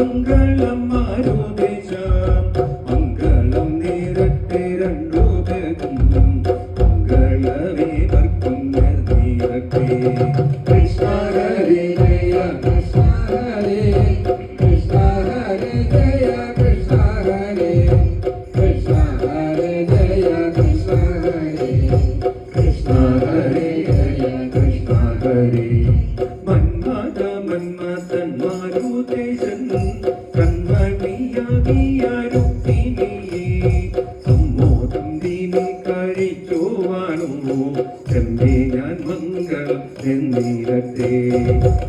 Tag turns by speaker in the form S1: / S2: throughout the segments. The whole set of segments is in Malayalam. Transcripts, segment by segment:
S1: മംഗളം മാരുദേശ മംഗളം നേരത്തെ രണ്ടുപേരും മംഗളമേ വർക്കുന്ന നേരത്തെ കൃഷ്ണ ഹരേ ജയ കൃഷ്ണ ഹരേ കൃഷ്ണ ഹരേ ജയ കൃഷ്ണ ഹരേ കൃഷ്ണ ഹരേ ജയ കൃഷ്ണ ഹരേ കൃഷ്ണ ഹരേ ജയ കൃഷ്ണ ഹരേ മന്മഥ മന്മഥൻ മാരുദേശൻ കൺമണിയാകിയ രുക്മിണിയെ സമ്മോദം ദീനി കഴിച്ചോവാണോ ചന്ദ്രേ ഞാൻ മംഗളം എന്നിരട്ടെ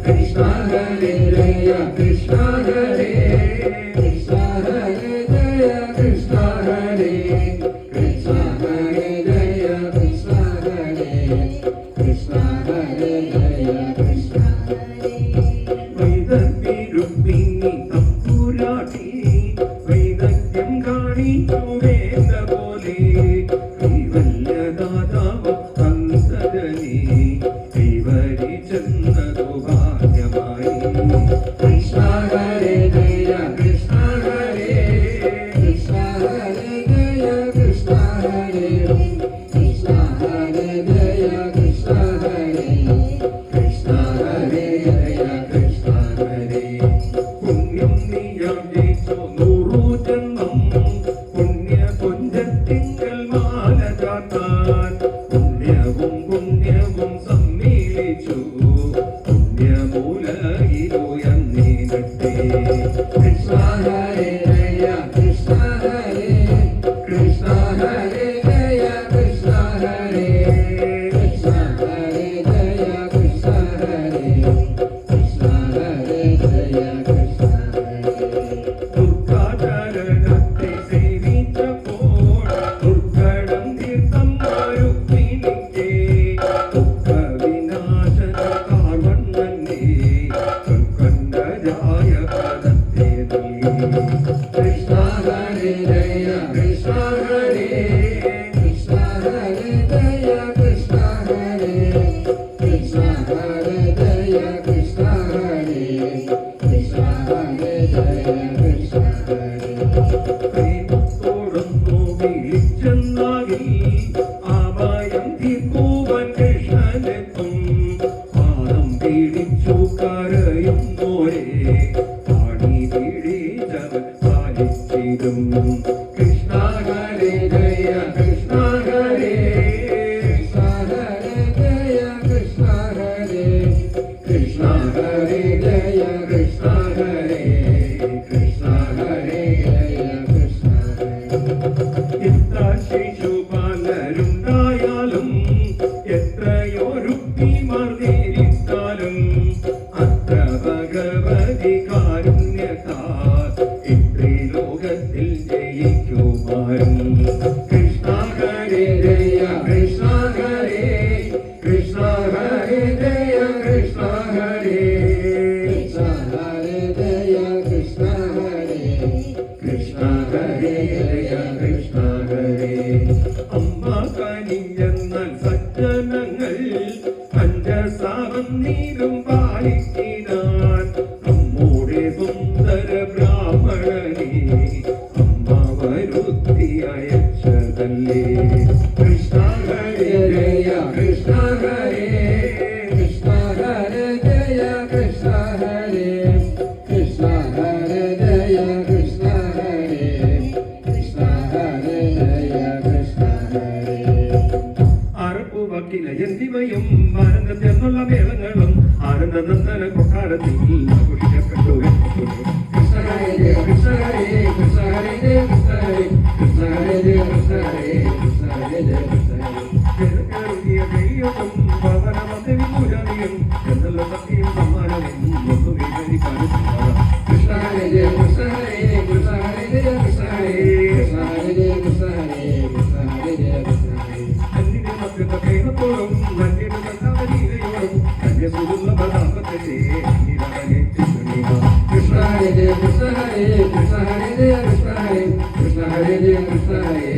S1: കൃഷ്ണ ഹരേ ജയ കൃഷ്ണ ഹരേ കൃഷ്ണ ഹരേ ജയ കൃഷ്ണ ഹരേ കൃഷ്ണ ഹരേ ജയ കൃഷ്ണ ഹരേ കൃഷ്ണ ഹരേ ജയ കൃഷ്ണ വൈദഗ്ധ്യ രുക്മിണി തമ്പുരാട്ടി വൈദഗ്ധ്യം കാണിച്ചു വേണ്ട പോലെ കൈവല്യദാതാവ് അന്തരനെ കൈവരി ചെന്നതു ഭാഗ്യമായി കൃഷ്ണ ഹരേ ജയ കൃഷ്ണ ഹരേ കൃഷ്ണ ഹരേ ജയ കൃഷ്ണ ഹരേ കൃഷ്ണ ഹരേ ജയ കൃഷ്ണ ഹരേ കൃഷ്ണ ഹരേ ജയ കൃഷ്ണ ഹരേ പുണ്യം നീയാം ജയിച്ചു 100 ജന്മം പുണ്യ പുഞ്ചത്തിങ്കൽ മാല ചാർത്താൻ പുണ്യവും പുണ്യവും സമ്മേളിച്ചു പുണ്യമൂലയിലുയർന്നിടട്ടെ കൃഷ്ണ ഹരേ ജയ കൃഷ്ണ ഹരേ കൃഷ്ണ ഹരേ ജയ കൃഷ്ണ ഹരേ കൃഷ്ണ ഹരേ ജയ കൃഷ്ണ ഹരേ കൃഷ്ണ ഹരേ ജയ കൃഷ്ണ ഹരേ ദുർഗാചരണത്തെ സേവിച്ചപ്പോൾ ദുർഘടം തീർത്ഥം രുക്മിണിക്ക് ദുഃഖവിനാശന കാർവണ്ണനെ കൽക്കണ്ടരായ പദത്തെ നൽകി കൃഷ്ണ ഹരേ ജയ കൃഷ്ണ ഹരേ കൃഷ്ണ ഹരേ ജയ കൃഷ്ണ ഹരേ കൃഷ്ണ ഹരേ ജയ കൃഷ്ണ ഹരേ കൃഷ്ണ ഹരേ ജയ കൃഷ്ണ ഹരേ പ്രേമത്തോടൊന്നു വിളിച്ചെന്നാകിൽ ആമയം തീർക്കുവാൻ കൃഷ്ണനെത്തും പാദം പീഡിച്ചു കരയുന്നോരെ പാണി പീഡിച്ചവൻ പാലിച്ചിടും കൃഷ്ണ ഹരേ ജയ കൃഷ്ണ ഹരേ കൃഷ്ണ ഹരേ ജയ കൃഷ്ണ ഹരേ കൃഷ്ണ ഹരേ ജയ കൃഷ്ണ ഹരേ കൃഷ്ണ ഹരേ ജയ കൃഷ്ണ ഹരേ എത്ര ശിശുപാലരുണ്ടായാലും എത്രയോ രുക്മിമാർ നേരിട്ടാലും അത്ര ഭഗവതി കാരുണ്യത്താൽ ഇത്രേ ലോകത്തിൽ ജയിക്കുമാരും കൃഷ്ണ ഹരേ ജയ കൃഷ്ണ ഹരേ കൃഷ്ണ ഹരേ ജയ കൃഷ്ണ ഹരേ കൃഷ്ണ ഹരേ ജയ കൃഷ്ണ ഹരേ കൃഷ്ണ ഹരേ ജയ കൃഷ്ണ ഹരേ അമ്മ കനിഞ്ഞെന്നാൽ സജ്ജനങ്ങൾ പഞ്ചസാവന്നീരും പാലിച്ചിടാൻ നമ്മുടെ സുന്ദര ബ്രാഹ്മണനെ അമ്മ വരുത്തി അയച്ചതല്ലേ കൃഷ്ണ ഹരേ ജയ കൃഷ്ണ ഹരേ കൃഷ്ണ ഹരേ ജയ കൃഷ്ണ ഹരേ കൃഷ്ണ ഹരേ ജയ കൃഷ്ണ ഹരേ കൃഷ്ണ ഹരേ ജയ കൃഷ്ണ ഹരേ അറപ്പുവക്കില എന്തിമയും ഭാരതത്തെന്നുള്ള മേളങ്ങളും ആനന്ദനന്ദന കൊട്ടാരത്തിൽ ആഘോഷിക്കപ്പെട്ടു കൃഷ്ണ ഹരേ ജയ കൃഷ്ണ ഹരേ കൃഷ്ണ ഹരേ ജയ കൃഷ്ണ ഹരേ കൃഷ്ണ ഹരേ ജയ കൃഷ്ണ ഹരേ കൃഷ്ണ ഹരേ ജയ കൃഷ്ണ ഹരേ ദൈവം ഭവനമതിവിപുരാണിയും എന്നുള്ള സത്യം സമ്മാനവും ഒന്നു വിവരിക്കാനും കൃഷ്ണ ഹരേ ജയ കൃഷ്ണ ഹരേ കൃഷ്ണ ഹരേ ജയ കൃഷ്ണ ഹരേ കൃഷ്ണ ഹരേ ജയ കൃഷ്ണ ഹരേ കൃഷ്ണ ഹരേ ജയ കൃഷ്ണ ഹരേ അന്യന്റെ മക്കളുടെ പ്രേമത്തോടും നന്ദിയുടെ കഥാവലീലയോടും കന്യസുള്ള പദാർത്ഥത്തെ കൃഷ്ണ ഹരേ ജയ കൃഷ്ണ ഹരേ കൃഷ്ണ ഹരേ ജയ കൃഷ്ണ ഹരേ കൃഷ്ണ ഹരേ ജയ കൃഷ്ണ ഹരേ